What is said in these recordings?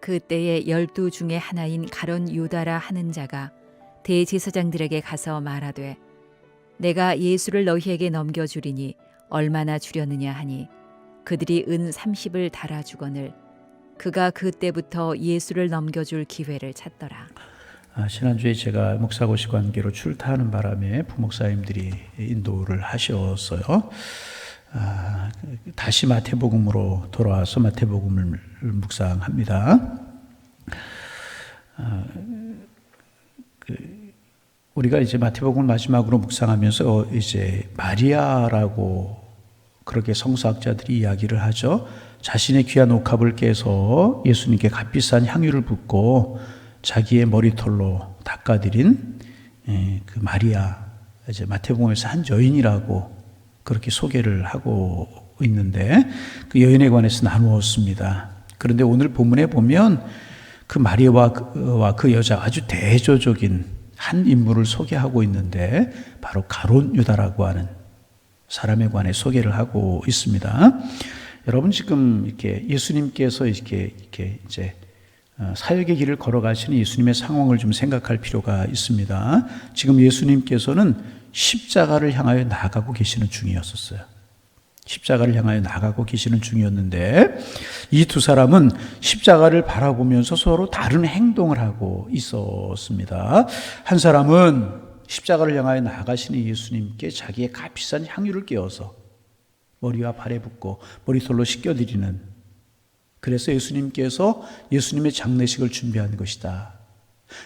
그때에 12 중에 하나인 가룟 유다라 하는 자가 대제사장들에게 가서 말하되 내가 예수를 너희에게 넘겨주리니 얼마나 주려느냐 하니 그들이 은 30을 달아주거늘 그가 그때부터 예수를 넘겨줄 기회를 찾더라. 지난주에 제가 목사고시 관계로 출타하는 바람에 부목사님들이 인도를 하셨어요. 다시 마태복음으로 돌아와서 마태복음을 묵상합니다. 우리가 이제 마태복음을 마지막으로 묵상하면서 이제 마리아라고 그렇게 성서학자들이 이야기를 하죠. 자신의 귀한 옥합을 깨서 예수님께 값비싼 향유를 붓고 자기의 머리털로 닦아드린 그 마리아, 이제 마태복음에서 한 여인이라고 그렇게 소개를 하고 있는데 그 여인에 관해서 나누었습니다. 그런데 오늘 본문에 보면 그 마리아와 그 여자 아주 대조적인 한 인물을 소개하고 있는데 바로 가룟 유다라고 하는 사람에 관해 소개를 하고 있습니다. 여러분 지금 이렇게 예수님께서 이렇게 이제 사역의 길을 걸어가시는 예수님의 상황을 좀 생각할 필요가 있습니다. 지금 예수님께서는 십자가를 향하여 나아가고 계시는 중이었었어요. 십자가를 향하여 나아가고 계시는 중이었는데 이 두 사람은 십자가를 바라보면서 서로 다른 행동을 하고 있었습니다. 한 사람은 십자가를 향하여 나아가시는 예수님께 자기의 값비싼 향유를 깨어서 머리와 발에 붓고 머리털로 씻겨드리는, 그래서 예수님께서 예수님의 장례식을 준비한 것이다,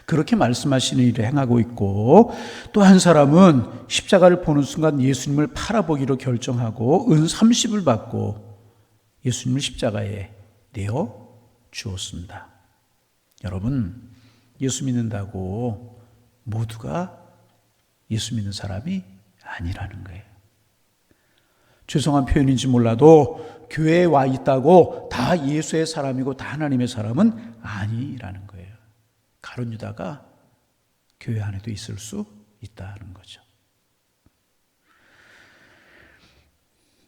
그렇게 말씀하시는 일을 행하고 있고, 또 한 사람은 십자가를 보는 순간 예수님을 팔아보기로 결정하고 은 30을 받고 예수님을 십자가에 내어 주었습니다. 여러분, 예수 믿는다고 모두가 예수 믿는 사람이 아니라는 거예요. 죄송한 표현인지 몰라도 교회에 와 있다고 다 예수의 사람이고 다 하나님의 사람은 아니라는 거예요. 가룟 유다가 교회 안에도 있을 수 있다는 거죠.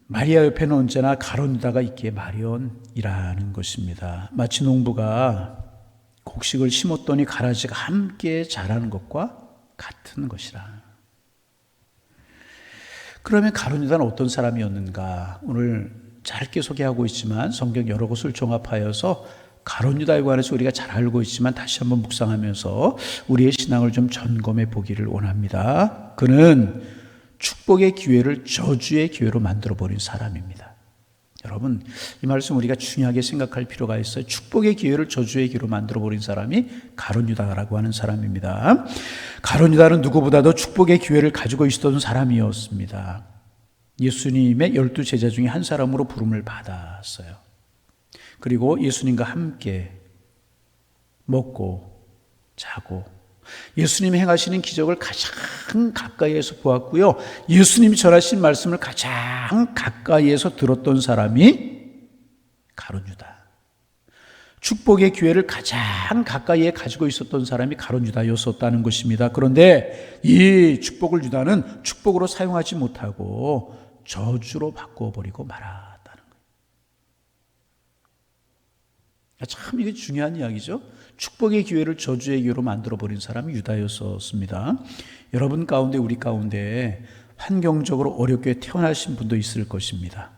마리아 옆에는 언제나 가룟 유다가 있기에 마련이라는 것입니다. 마치 농부가 곡식을 심었더니 가라지가 함께 자라는 것과 같은 것이라. 그러면 가룟 유다는 어떤 사람이었는가? 오늘 짧게 소개하고 있지만 성경 여러 곳을 종합하여서 가룟 유다에 관해서 우리가 잘 알고 있지만 다시 한번 묵상하면서 우리의 신앙을 좀 점검해 보기를 원합니다. 그는 축복의 기회를 저주의 기회로 만들어버린 사람입니다. 여러분, 이 말씀 우리가 중요하게 생각할 필요가 있어요. 축복의 기회를 저주의 기회로 만들어버린 사람이 가룟 유다라고 하는 사람입니다. 가룟 유다는 누구보다도 축복의 기회를 가지고 있었던 사람이었습니다. 예수님의 12 제자 중에 한 사람으로 부름을 받았어요. 그리고 예수님과 함께 먹고 자고 예수님이 행하시는 기적을 가장 가까이에서 보았고요, 예수님이 전하신 말씀을 가장 가까이에서 들었던 사람이 가룟 유다. 축복의 기회를 가장 가까이에 가지고 있었던 사람이 가룟 유다였었다는 것입니다. 그런데 이 축복을 유다는 축복으로 사용하지 못하고 저주로 바꿔버리고 말았다는 거예요. 참 이게 중요한 이야기죠. 축복의 기회를 저주의 기회로 만들어버린 사람이 유다였었습니다. 여러분 가운데, 우리 가운데 환경적으로 어렵게 태어나신 분도 있을 것입니다.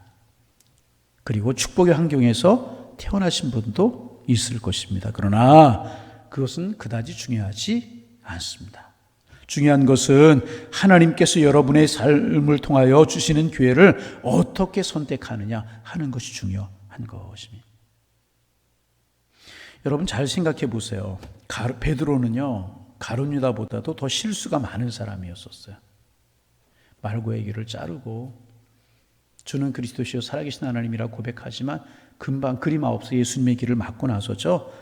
그리고 축복의 환경에서 태어나신 분도 있을 것입니다. 그러나 그것은 그다지 중요하지 않습니다. 중요한 것은 하나님께서 여러분의 삶을 통하여 주시는 기회를 어떻게 선택하느냐 하는 것이 중요한 것입니다. 여러분 잘 생각해 보세요. 베드로는요, 가룟 유다보다도 더 실수가 많은 사람이었었어요. 말고의 길을 자르고 주는 그리스도시요 살아계신 하나님이라 고백하지만 금방 그리마없어 예수님의 길을 막고 나서죠,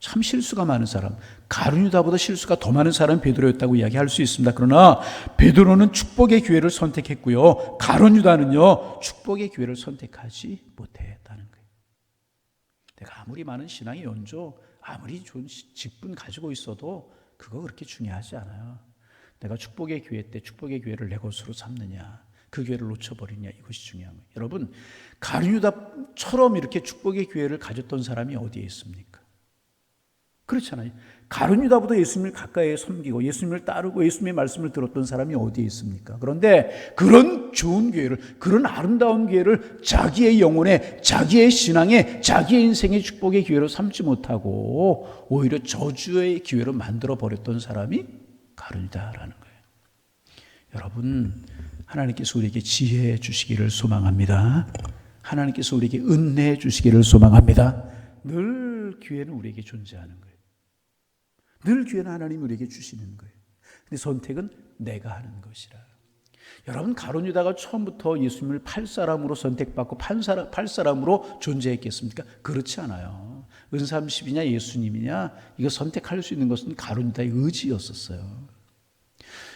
참 실수가 많은 사람, 가룟 유다보다 실수가 더 많은 사람은 베드로였다고 이야기할 수 있습니다. 그러나 베드로는 축복의 기회를 선택했고요, 가룟 유다는요 축복의 기회를 선택하지 못했다는 거예요. 내가 아무리 많은 신앙의 연조, 아무리 좋은 직분 가지고 있어도 그거 그렇게 중요하지 않아요. 내가 축복의 기회 때 축복의 기회를 내 것으로 삼느냐, 그 기회를 놓쳐버리냐, 이것이 중요한 거예요. 여러분, 가룟 유다처럼 이렇게 축복의 기회를 가졌던 사람이 어디에 있습니까? 그렇잖아요. 가룟 유다보다 예수님을 가까이 섬기고 예수님을 따르고 예수님의 말씀을 들었던 사람이 어디에 있습니까? 그런데 그런 좋은 기회를, 그런 아름다운 기회를 자기의 영혼에, 자기의 신앙에, 자기의 인생의 축복의 기회로 삼지 못하고 오히려 저주의 기회로 만들어 버렸던 사람이 가룟 유다라는 거예요. 여러분, 하나님께서 우리에게 지혜 주시기를 소망합니다. 하나님께서 우리에게 은혜 주시기를 소망합니다. 늘 기회는 우리에게 존재하는 거예요. 늘 기회는 하나님이 우리에게 주시는 거예요. 근데 선택은 내가 하는 것이라. 여러분, 가룟 유다가 처음부터 예수님을 팔 사람으로 선택받고 팔 사람으로 존재했겠습니까? 그렇지 않아요. 은삼십이냐 예수님이냐 이거 선택할 수 있는 것은 가룟 유다의 의지였었어요.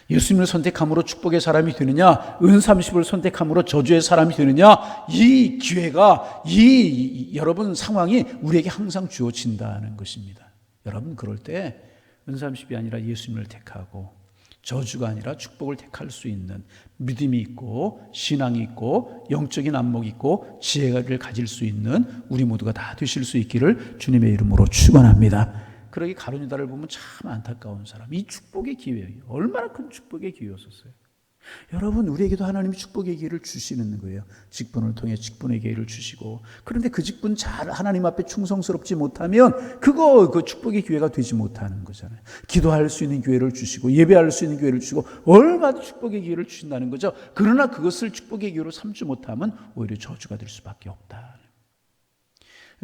예수님을 선택함으로 축복의 사람이 되느냐, 은삼십을 선택함으로 저주의 사람이 되느냐, 이 기회가, 여러분 상황이 우리에게 항상 주어진다는 것입니다. 여러분, 그럴 때 은삼십이 아니라 예수님을 택하고 저주가 아니라 축복을 택할 수 있는 믿음이 있고 신앙이 있고 영적인 안목이 있고 지혜를 가질 수 있는 우리 모두가 다 되실 수 있기를 주님의 이름으로 축원합니다. 그러기 가룟 유다를 보면 참 안타까운 사람. 이 축복의 기회예요. 얼마나 큰 축복의 기회였었어요. 여러분, 우리에게도 하나님이 축복의 기회를 주시는 거예요. 직분을 통해 직분의 기회를 주시고, 그런데 그 직분 잘 하나님 앞에 충성스럽지 못하면 그 축복의 기회가 되지 못하는 거잖아요. 기도할 수 있는 기회를 주시고 예배할 수 있는 기회를 주시고 얼마나 축복의 기회를 주신다는 거죠. 그러나 그것을 축복의 기회로 삼지 못하면 오히려 저주가 될 수밖에 없다.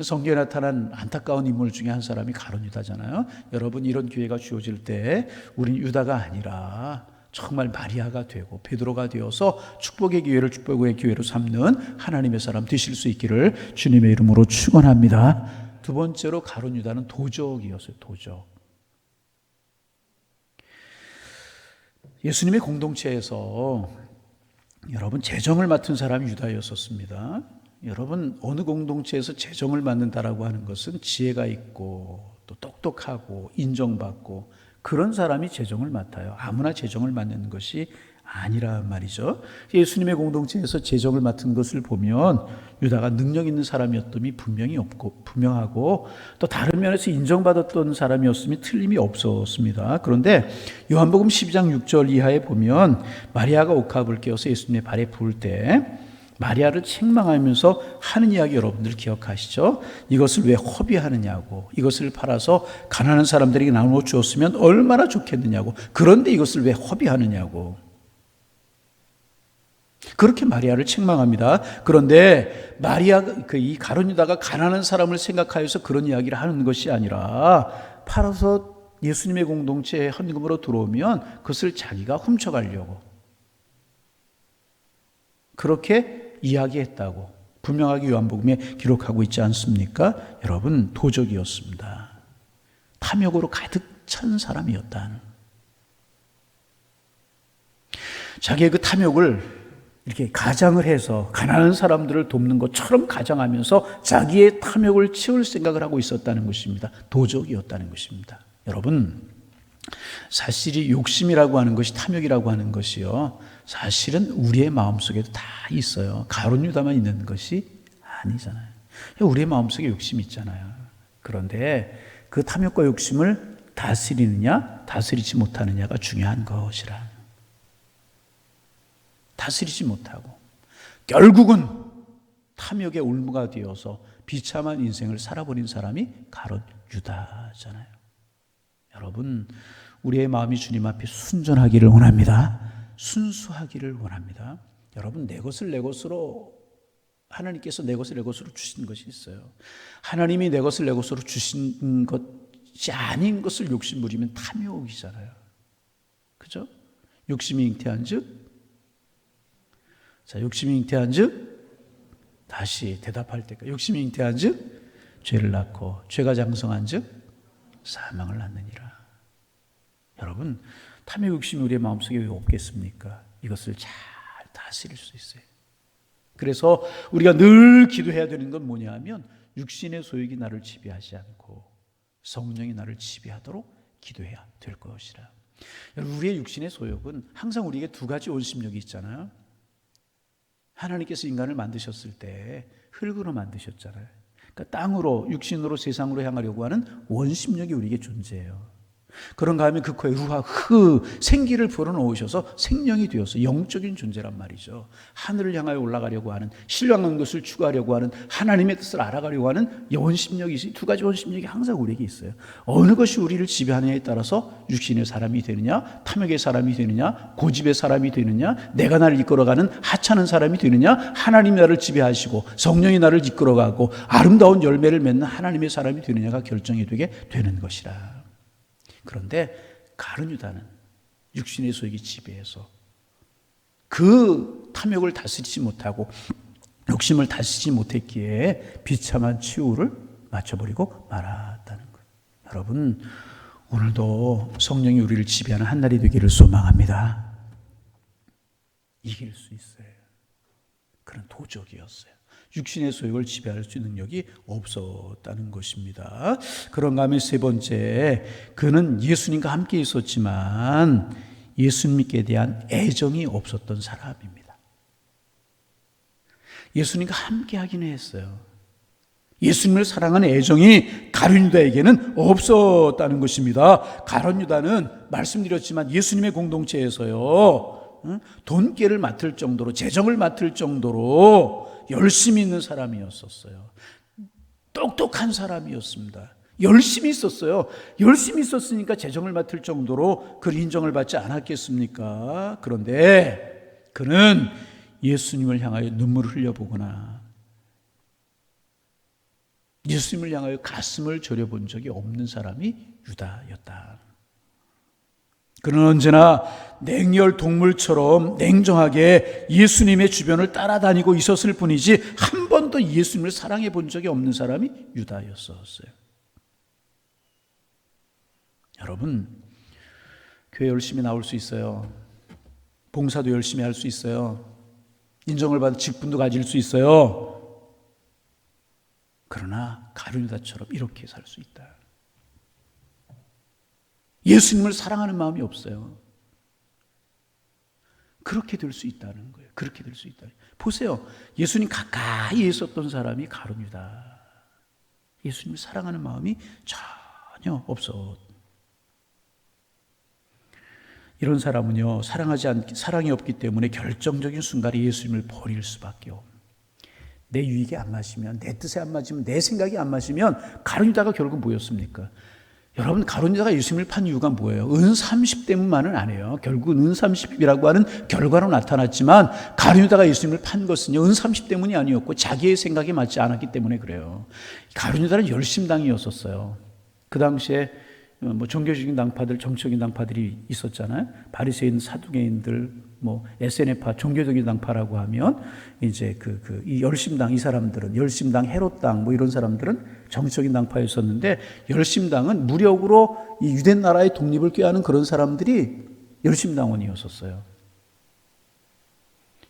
성경에 나타난 안타까운 인물 중에 한 사람이 가룟 유다잖아요. 여러분, 이런 기회가 주어질 때 우린 유다가 아니라 정말 마리아가 되고 베드로가 되어서 축복의 기회를 축복의 기회로 삼는 하나님의 사람 되실 수 있기를 주님의 이름으로 축원합니다. 두 번째로 가룟 유다는 도적이었어요. 도적. 예수님의 공동체에서 여러분 재정을 맡은 사람이 유다였었습니다. 여러분, 어느 공동체에서 재정을 맡는다라고 하는 것은 지혜가 있고 또 똑똑하고 인정받고 그런 사람이 재정을 맡아요. 아무나 재정을 맡는 것이 아니란 말이죠. 예수님의 공동체에서 재정을 맡은 것을 보면 유다가 능력 있는 사람이었음이 분명하고 또 다른 면에서 인정받았던 사람이었음이 틀림이 없었습니다. 그런데 요한복음 12장 6절 이하에 보면 마리아가 옥합을 깨워서 예수님의 발에 부을 때 마리아를 책망하면서 하는 이야기 여러분들 기억하시죠? 이것을 왜 허비하느냐고, 이것을 팔아서 가난한 사람들에게 나누어 주었으면 얼마나 좋겠느냐고, 그런데 이것을 왜 허비하느냐고, 그렇게 마리아를 책망합니다. 그런데 이 가룟 유다가 가난한 사람을 생각하여서 그런 이야기를 하는 것이 아니라 팔아서 예수님의 공동체에 헌금으로 들어오면 그것을 자기가 훔쳐가려고 그렇게 이야기했다고 분명하게 요한복음에 기록하고 있지 않습니까? 여러분, 도적이었습니다. 탐욕으로 가득 찬 사람이었다는. 자기의 그 탐욕을 이렇게 가장을 해서 가난한 사람들을 돕는 것처럼 가장하면서 자기의 탐욕을 채울 생각을 하고 있었다는 것입니다. 도적이었다는 것입니다. 여러분, 사실이 욕심이라고 하는 것이, 탐욕이라고 하는 것이요, 사실은 우리의 마음속에도 다 있어요. 가룟 유다만 있는 것이 아니잖아요. 우리의 마음속에 욕심이 있잖아요. 그런데 그 탐욕과 욕심을 다스리느냐 다스리지 못하느냐가 중요한 것이라. 다스리지 못하고 결국은 탐욕의 올무가 되어서 비참한 인생을 살아버린 사람이 가룟 유다잖아요. 여러분, 우리의 마음이 주님 앞에 순전하기를 원합니다. 순수하기를 원합니다. 여러분, 내 것을 내 것으로, 하나님께서 내 것을 내 것으로 주신 것이 있어요. 하나님이 내 것을 내 것으로 주신 것이 아닌 것을 욕심부리면 탐욕이잖아요. 그죠? 욕심이 잉태한 즉, 자, 욕심이 잉태한 즉, 다시 대답할 때까지, 욕심이 잉태한 즉 죄를 낳고 죄가 장성한 즉 사망을 낳느니라. 여러분, 탐욕 욕심이 우리의 마음속에 왜 없겠습니까? 이것을 잘 다스릴 수 있어요. 그래서 우리가 늘 기도해야 되는 건 뭐냐 하면 육신의 소욕이 나를 지배하지 않고 성령이 나를 지배하도록 기도해야 될 것이라. 여러분, 우리의 육신의 소욕은 항상 우리에게 두 가지 원심력이 있잖아요. 하나님께서 인간을 만드셨을 때 흙으로 만드셨잖아요. 그러니까 땅으로 육신으로 세상으로 향하려고 하는 원심력이 우리에게 존재해요. 그런가 하면 그 코에 루하 생기를 불어넣으셔서 생명이 되어서 영적인 존재란 말이죠. 하늘을 향하여 올라가려고 하는, 신령한 것을 추구하려고 하는, 하나님의 뜻을 알아가려고 하는 원심력이, 두 가지 원심력이 항상 우리에게 있어요. 어느 것이 우리를 지배하느냐에 따라서 육신의 사람이 되느냐, 탐욕의 사람이 되느냐, 고집의 사람이 되느냐, 내가 나를 이끌어가는 하찮은 사람이 되느냐, 하나님이 나를 지배하시고 성령이 나를 이끌어가고 아름다운 열매를 맺는 하나님의 사람이 되느냐가 결정이 되게 되는 것이라. 그런데 가룟 유다는 육신의 소욕이 지배해서 그 탐욕을 다스리지 못하고 욕심을 다스리지 못했기에 비참한 치유를 맞춰버리고 말았다는 것. 여러분, 오늘도 성령이 우리를 지배하는 한날이 되기를 소망합니다. 이길 수 있어요. 그런 도적이었어요. 육신의 소욕을 지배할 수 있는 능력이 없었다는 것입니다. 그런가 하면 세 번째, 그는 예수님과 함께 있었지만 예수님께 대한 애정이 없었던 사람입니다. 예수님과 함께 하기는 했어요. 예수님을 사랑하는 애정이 가룟 유다에게는 없었다는 것입니다. 가룟 유다는 말씀드렸지만 예수님의 공동체에서요, 돈깨를 맡을 정도로, 재정을 맡을 정도로 열심히 있는 사람이었었어요. 똑똑한 사람이었습니다. 열심히 있었어요. 열심히 있었으니까 재정을 맡을 정도로 그 인정을 받지 않았겠습니까? 그런데 그는 예수님을 향하여 눈물을 흘려보거나 예수님을 향하여 가슴을 졸여본 적이 없는 사람이 유다였다. 그는 언제나 냉혈 동물처럼 냉정하게 예수님의 주변을 따라다니고 있었을 뿐이지 한 번도 예수님을 사랑해 본 적이 없는 사람이 유다였었어요. 여러분, 교회 열심히 나올 수 있어요. 봉사도 열심히 할 수 있어요. 인정을 받은 직분도 가질 수 있어요. 그러나 가룟 유다처럼 이렇게 살 수 있다. 예수님을 사랑하는 마음이 없어요. 그렇게 될 수 있다는 거예요. 그렇게 될 수 있다. 보세요. 예수님 가까이 있었던 사람이 가룟 유다. 예수님을 사랑하는 마음이 전혀 없어. 이런 사람은요, 사랑이 없기 때문에 결정적인 순간에 예수님을 버릴 수밖에 없어요. 내 유익에 안 맞으면, 내 뜻에 안 맞으면, 내 생각이 안 맞으면 가룟 유다가 결국 뭐였습니까? 여러분, 가룟 유다가 예수님을 판 이유가 뭐예요? 은 30 때문만은 아니에요. 결국은 은 30이라고 하는 결과로 나타났지만 가룟 유다가 예수님을 판 것은요, 은 30 때문이 아니었고 자기의 생각에 맞지 않았기 때문에 그래요. 가룟 유다는 열심당이었었어요. 그 당시에 뭐 종교적인 당파들, 정치적인 당파들이 있었잖아요. 바리새인, 사두개인들, 뭐 SNF파, 종교적인 당파라고 하면 이제 이 열심당, 이 사람들은 열심당, 헤롯당 뭐 이런 사람들은 정치적인 당파였었는데, 열심당은 무력으로 이 유대 나라의 독립을 꾀하는 그런 사람들이 열심당원이었었어요.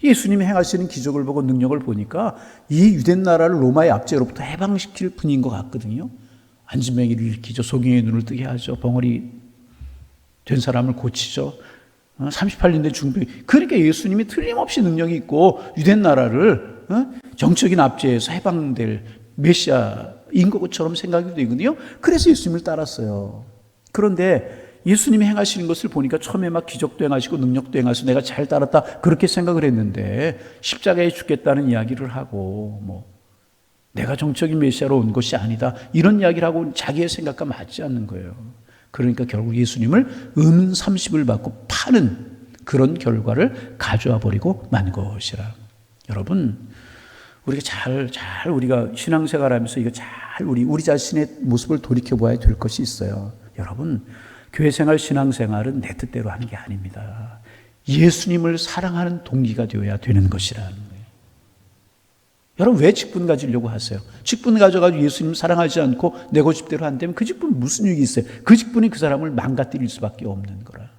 예수님이 행하시는 기적을 보고 능력을 보니까 이 유대 나라를 로마의 압제로부터 해방시킬 분인 것 같거든요. 안진뱅이를 일으키죠. 소경의 눈을 뜨게 하죠. 벙어리 된 사람을 고치죠. 38년 된 중병. 그러니까 예수님이 틀림없이 능력이 있고 유대 나라를 정적인 압제에서 해방될 메시아인 것처럼 생각이 되거든요. 그래서 예수님을 따랐어요. 그런데 예수님이 행하시는 것을 보니까 처음에 막 기적도 행하시고 능력도 행하셔서 내가 잘 따랐다 그렇게 생각을 했는데, 십자가에 죽겠다는 이야기를 하고 뭐 내가 정적인 메시아로 온 것이 아니다 이런 이야기를 하고 자기의 생각과 맞지 않는 거예요. 그러니까 결국 예수님을 은 30을 받고 파는 그런 결과를 가져와 버리고 만 것이라. 여러분, 우리가 잘 우리가 신앙생활하면서 이거 잘 우리 자신의 모습을 돌이켜 보아야 될 것이 있어요. 여러분, 교회생활, 신앙생활은 내 뜻대로 하는 게 아닙니다. 예수님을 사랑하는 동기가 되어야 되는 것이라는 거예요. 여러분, 왜 직분 가지려고 하세요? 직분 가져가지고 예수님 사랑하지 않고 내 고집대로 한다면 그 직분 무슨 유익이 있어요? 그 직분이 그 사람을 망가뜨릴 수밖에 없는 거라.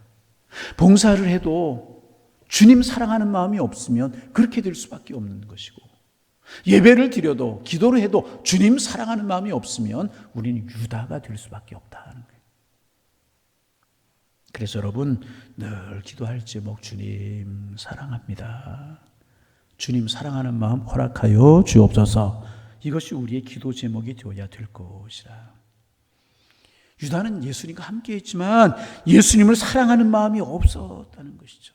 봉사를 해도 주님 사랑하는 마음이 없으면 그렇게 될 수밖에 없는 것이고, 예배를 드려도 기도를 해도 주님 사랑하는 마음이 없으면 우리는 유다가 될 수밖에 없다는 거예요. 그래서 여러분, 늘 기도할 제목, 주님 사랑합니다. 주님 사랑하는 마음 허락하여 주옵소서. 이것이 우리의 기도 제목이 되어야 될 것이라. 유다는 예수님과 함께 했지만 예수님을 사랑하는 마음이 없었다는 것이죠.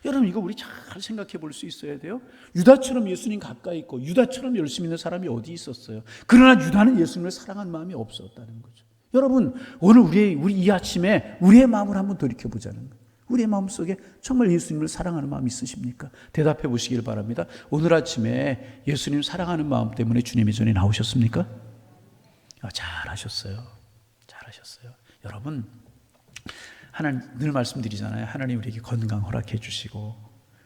여러분, 이거 우리 잘 생각해 볼 수 있어야 돼요. 유다처럼 예수님 가까이 있고 유다처럼 열심히 있는 사람이 어디 있었어요? 그러나 유다는 예수님을 사랑하는 마음이 없었다는 거죠. 여러분, 오늘 우리 이 아침에 우리의 마음을 한번 돌이켜보자는 거예요. 우리의 마음속에 정말 예수님을 사랑하는 마음이 있으십니까? 대답해 보시길 바랍니다. 오늘 아침에 예수님 사랑하는 마음 때문에 주님의 전에 나오셨습니까? 잘하셨어요. 잘하셨어요. 여러분, 하나님 늘 말씀드리잖아요. 하나님 우리에게 건강 허락해 주시고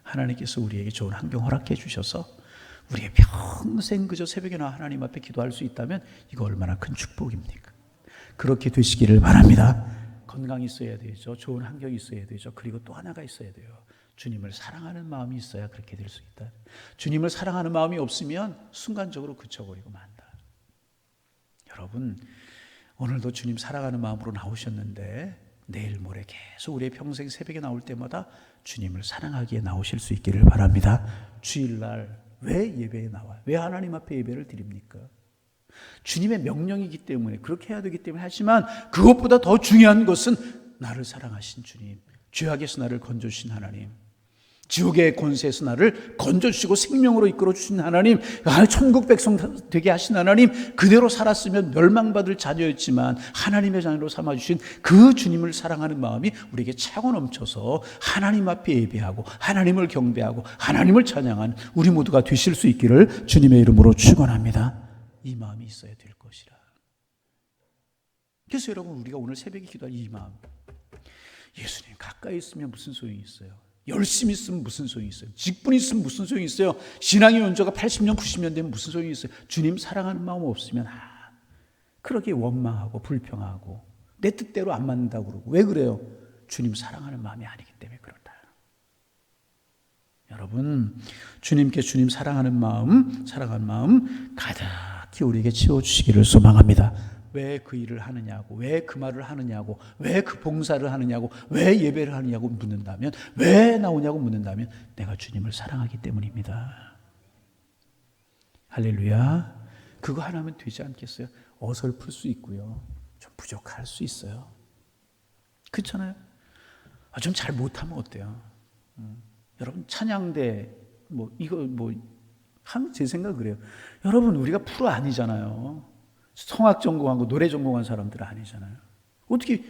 하나님께서 우리에게 좋은 환경 허락해 주셔서 우리의 평생 그저 새벽에 나와 하나님 앞에 기도할 수 있다면 이거 얼마나 큰 축복입니까? 그렇게 되시기를 바랍니다. 건강이 있어야 되죠. 좋은 환경이 있어야 되죠. 그리고 또 하나가 있어야 돼요. 주님을 사랑하는 마음이 있어야 그렇게 될 수 있다. 주님을 사랑하는 마음이 없으면 순간적으로 그쳐버리고 만다. 여러분, 오늘도 주님 사랑하는 마음으로 나오셨는데 내일 모레 계속 우리의 평생 새벽에 나올 때마다 주님을 사랑하기에 나오실 수 있기를 바랍니다. 주일날 왜 예배에 나와요? 왜 하나님 앞에 예배를 드립니까? 주님의 명령이기 때문에 그렇게 해야 되기 때문에 하지만 그것보다 더 중요한 것은 나를 사랑하신 주님, 죄악에서 나를 건져주신 하나님, 지옥의 권세에서 나를 건져주시고 생명으로 이끌어주신 하나님, 천국 백성 되게 하신 하나님, 그대로 살았으면 멸망받을 자녀였지만 하나님의 자녀로 삼아주신 그 주님을 사랑하는 마음이 우리에게 차고 넘쳐서 하나님 앞에 예배하고 하나님을 경배하고 하나님을 찬양하는 우리 모두가 되실 수 있기를 주님의 이름으로 축원합니다. 이 마음이 있어야 될 것이라. 그래서 여러분, 우리가 오늘 새벽에 기도할 이 마음, 예수님 가까이 있으면 무슨 소용이 있어요? 열심히 있으면 무슨 소용이 있어요? 직분이 있으면 무슨 소용이 있어요? 신앙의 연조가 80년 90년 되면 무슨 소용이 있어요? 주님 사랑하는 마음 없으면 그렇게 원망하고 불평하고 내 뜻대로 안 맞는다고 그러고. 왜 그래요? 주님 사랑하는 마음이 아니기 때문에 그렇다. 여러분, 주님께 주님 사랑하는 마음 가득히 우리에게 채워주시기를 소망합니다. 왜 그 일을 하느냐고, 왜 그 말을 하느냐고, 왜 그 봉사를 하느냐고, 왜 예배를 하느냐고 묻는다면, 왜 나오냐고 묻는다면 내가 주님을 사랑하기 때문입니다. 할렐루야. 그거 하나면 되지 않겠어요? 어설플 수 있고요, 좀 부족할 수 있어요. 그렇잖아요. 좀 잘 못하면 어때요? 여러분, 찬양대 제 생각 그래요. 여러분, 우리가 프로 아니잖아요. 성악 전공하고 노래 전공한 사람들 아니잖아요. 어떻게,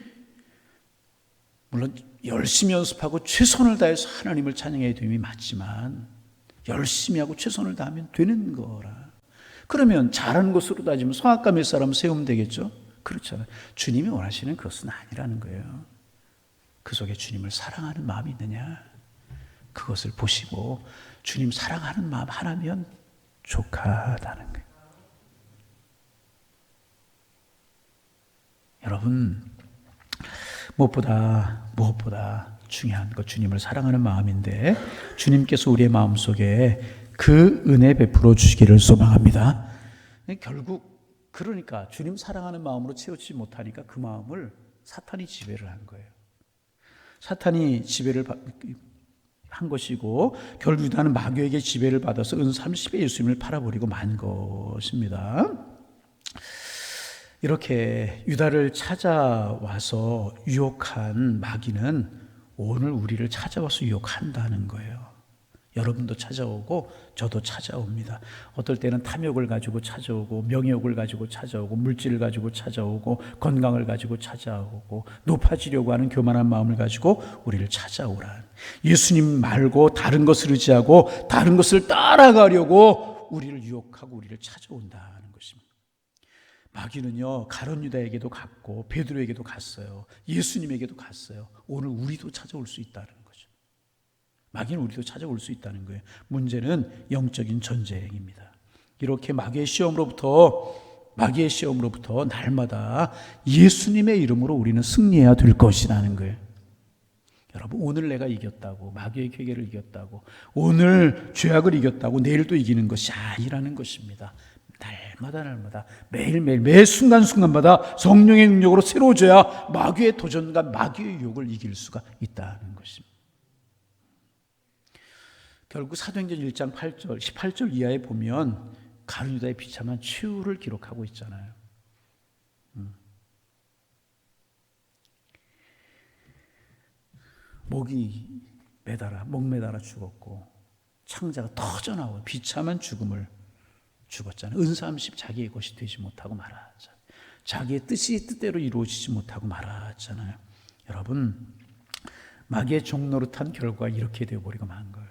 물론 열심히 연습하고 최선을 다해서 하나님을 찬양해야 됨이 맞지만 열심히 하고 최선을 다하면 되는 거라. 그러면 잘하는 것으로 따지면 성악가 몇 사람 세우면 되겠죠? 그렇잖아요. 주님이 원하시는 그것은 아니라는 거예요. 그 속에 주님을 사랑하는 마음이 있느냐, 그것을 보시고 주님 사랑하는 마음 하나면 족하다는 거예요. 여러분, 무엇보다 중요한 것 주님을 사랑하는 마음인데 주님께서 우리의 마음속에 그 은혜 베풀어 주시기를 소망합니다. 결국 그러니까 주님 사랑하는 마음으로 채우지 못하니까 그 마음을 사탄이 지배를 한 거예요. 사탄이 지배를 한 것이고 결국 유다는 마귀에게 지배를 받아서 은 30에 예수님을 팔아버리고 만 것입니다. 이렇게 유다를 찾아와서 유혹한 마귀는 오늘 우리를 찾아와서 유혹한다는 거예요. 여러분도 찾아오고 저도 찾아옵니다. 어떨 때는 탐욕을 가지고 찾아오고 명예욕을 가지고 찾아오고 물질을 가지고 찾아오고 건강을 가지고 찾아오고 높아지려고 하는 교만한 마음을 가지고 우리를 찾아오란, 예수님 말고 다른 것을 의지하고 다른 것을 따라가려고 우리를 유혹하고 우리를 찾아온다는 것입니다. 마귀는요, 가룟 유다에게도 갔고 베드로에게도 갔어요. 예수님에게도 갔어요. 오늘 우리도 찾아올 수 있다는 거죠. 마귀는 우리도 찾아올 수 있다는 거예요. 문제는 영적인 전쟁입니다. 이렇게 마귀의 시험으로부터 날마다 예수님의 이름으로 우리는 승리해야 될 것이라는 거예요. 여러분, 오늘 내가 이겼다고, 마귀의 괴계를 이겼다고, 오늘 죄악을 이겼다고 내일도 이기는 것이 아니라는 것입니다. 날마다 매일매일 매 순간순간마다 성령의 능력으로 새로워져야 마귀의 도전과 마귀의 유혹을 이길 수가 있다는 것입니다. 결국 사도행전 1장 8절 18절 이하에 보면 가룟 유다의 비참한 최후를 기록하고 있잖아요. 목 매달아 죽었고 창자가 터져 나오고 비참한 죽음을 죽었잖아요. 은사함십 자기의 것이 되지 못하고 말았잖아요. 자기의 뜻대로 이루어지지 못하고 말았잖아요. 여러분, 마귀의 종노릇한 결과가 이렇게 되어버리고 만 거예요.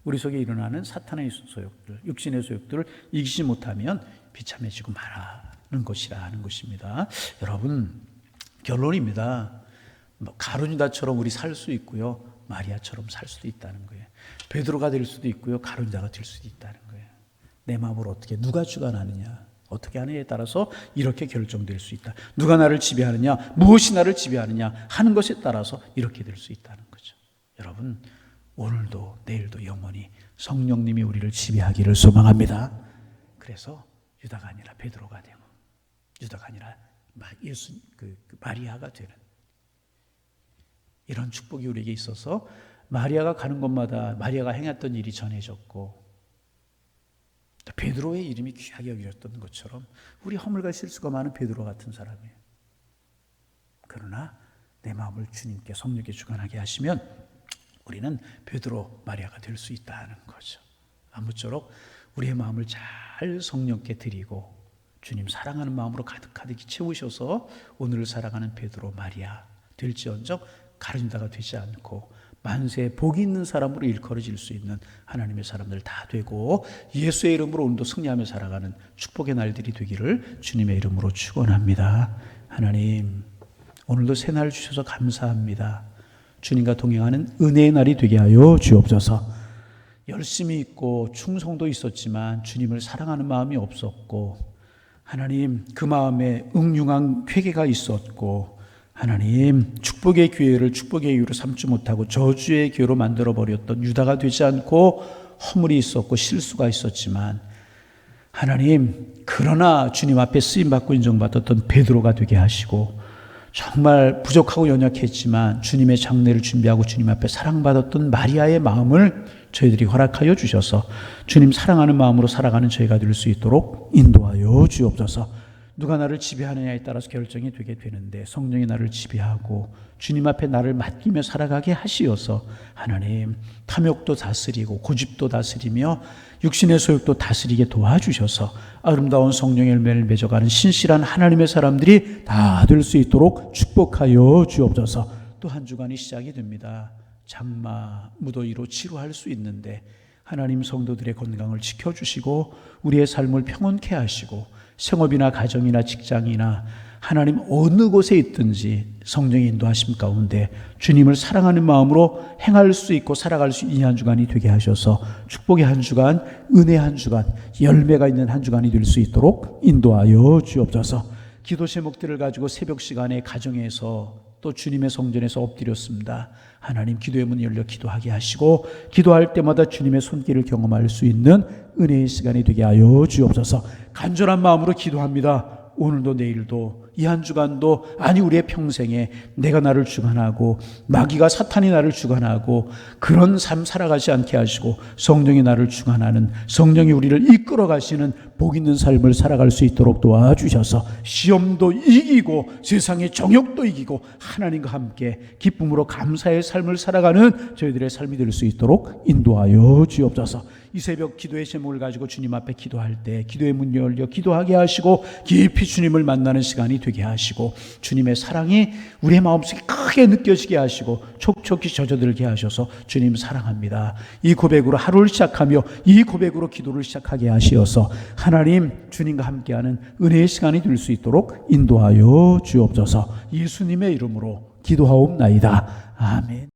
우리 속에 일어나는 사탄의 소욕들, 육신의 소욕들을 이기지 못하면 비참해지고 말하는 것이라는 것입니다. 여러분, 결론입니다. 가룟 유다처럼 우리 살 수 있고요, 마리아처럼 살 수도 있다는 거예요. 베드로가 될 수도 있고요, 가룟 유다가 될 수도 있다는 거예요. 내 마음을 어떻게, 누가 주관하느냐, 어떻게 하느냐에 따라서 이렇게 결정될 수 있다. 누가 나를 지배하느냐, 무엇이 나를 지배하느냐 하는 것에 따라서 이렇게 될 수 있다는 거죠. 여러분, 오늘도 내일도 영원히 성령님이 우리를 지배하기를 소망합니다. 그래서 유다가 아니라 베드로가 되고, 유다가 아니라 마리아가 되는 이런 축복이 우리에게 있어서, 마리아가 가는 곳마다 마리아가 행했던 일이 전해졌고, 베드로의 이름이 귀하게 여겨졌던 것처럼 우리 허물과 실수가 많은 베드로 같은 사람이에요. 그러나 내 마음을 주님께, 성령께 주관하게 하시면 우리는 베드로, 마리아가 될 수 있다는 거죠. 아무쪼록 우리의 마음을 잘 성령께 드리고 주님 사랑하는 마음으로 가득가득 채우셔서 오늘을 살아가는 베드로, 마리아 될지언정 가룟 유다가 되지 않고 만세에 복이 있는 사람으로 일컬어질 수 있는 하나님의 사람들 다 되고, 예수의 이름으로 오늘도 승리하며 살아가는 축복의 날들이 되기를 주님의 이름으로 축원합니다. 하나님, 오늘도 새 날 주셔서 감사합니다. 주님과 동행하는 은혜의 날이 되게 하여 주옵소서. 열심히 있고 충성도 있었지만 주님을 사랑하는 마음이 없었고, 하나님 그 마음에 응융한 회개가 있었고, 하나님 축복의 기회를 축복의 이유로 삼지 못하고 저주의 기회로 만들어버렸던 유다가 되지 않고 허물이 있었고 실수가 있었지만, 하나님 그러나 주님 앞에 쓰임받고 인정받았던 베드로가 되게 하시고, 정말 부족하고 연약했지만 주님의 장례를 준비하고 주님 앞에 사랑받았던 마리아의 마음을 저희들이 허락하여 주셔서 주님 사랑하는 마음으로 살아가는 저희가 될 수 있도록 인도하여 주옵소서. 누가 나를 지배하느냐에 따라서 결정이 되게 되는데, 성령이 나를 지배하고 주님 앞에 나를 맡기며 살아가게 하시어서 하나님 탐욕도 다스리고 고집도 다스리며 육신의 소욕도 다스리게 도와주셔서 아름다운 성령의 열매를 맺어가는 신실한 하나님의 사람들이 다 될 수 있도록 축복하여 주옵소서. 또 한 주간이 시작이 됩니다. 장마, 무더위로 치료할 수 있는데 하나님 성도들의 건강을 지켜주시고 우리의 삶을 평온케 하시고, 생업이나 가정이나 직장이나 하나님 어느 곳에 있든지 성령의 인도하심 가운데 주님을 사랑하는 마음으로 행할 수 있고 살아갈 수 있는 이 한 주간이 되게 하셔서 축복의 한 주간, 은혜의 한 주간, 열매가 있는 한 주간이 될 수 있도록 인도하여 주옵소서. 기도 제목들을 가지고 새벽 시간에 가정에서 또 주님의 성전에서 엎드렸습니다. 하나님 기도의 문이 열려 기도하게 하시고, 기도할 때마다 주님의 손길을 경험할 수 있는 은혜의 시간이 되게 하여 주옵소서. 간절한 마음으로 기도합니다. 오늘도 내일도 이 한 주간도, 아니 우리의 평생에 내가 나를 주관하고 마귀가 사탄이 나를 주관하고 그런 삶 살아가지 않게 하시고, 성령이 나를 주관하는, 성령이 우리를 이끌어 가시는 복 있는 삶을 살아갈 수 있도록 도와주셔서 시험도 이기고 세상의 정욕도 이기고 하나님과 함께 기쁨으로 감사의 삶을 살아가는 저희들의 삶이 될 수 있도록 인도하여 주옵소서. 이 새벽 기도의 제목을 가지고 주님 앞에 기도할 때 기도의 문 열려 기도하게 하시고 깊이 주님을 만나는 시간이 되게 하시고, 주님의 사랑이 우리의 마음속에 크게 느껴지게 하시고 촉촉히 젖어들게 하셔서 주님 사랑합니다, 이 고백으로 하루를 시작하며 이 고백으로 기도를 시작하게 하시어서 하나님 주님과 함께하는 은혜의 시간이 될 수 있도록 인도하여 주옵소서. 예수님의 이름으로 기도하옵나이다. 아멘.